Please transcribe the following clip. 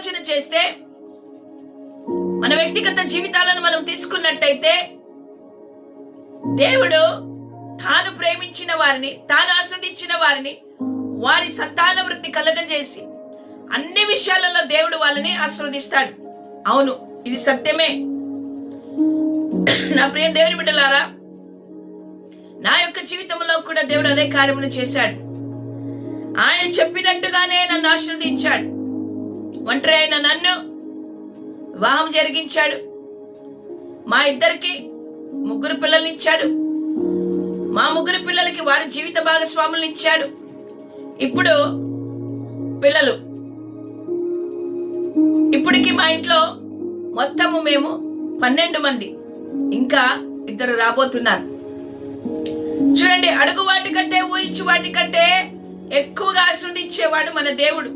ఆలోచన చేస్తే, మన వ్యక్తిగత జీవితాలను మనం తీసుకున్నట్టయితే, దేవుడు తాను ప్రేమించిన వారిని, తాను ఆస్వాదించిన వారిని వారి సంతాన వృద్ధి కలగజేసి అన్ని విషయాలలో దేవుడు వాళ్ళని ఆశీర్వదిస్తాడు. అవును, ఇది సత్యమే. నా ప్రియ దేవుని బిడ్డలారా, నా యొక్క జీవితంలో కూడా దేవుడు అదే కార్యమును చేశాడు. ఆయన చెప్పినట్టుగానే నన్ను ఆశీర్వదించాడు. ఒంటరి అయిన నన్ను వివాహం జరిగించాడు. మా ఇద్దరికి 3 పిల్లల్ని ఇచ్చాడు. మా 3 పిల్లలకి వారి జీవిత భాగస్వాములను ఇచ్చాడు. ఇప్పుడు పిల్లలు, ఇప్పటికి మా ఇంట్లో మొత్తము మేము 12 మంది, ఇంకా 2 రాబోతున్నారు. చూడండి, అడుగు వాటి కంటే ఊహించు వాటి కంటే ఎక్కువగా ఆశీర్వదించేవాడు మన దేవుడు.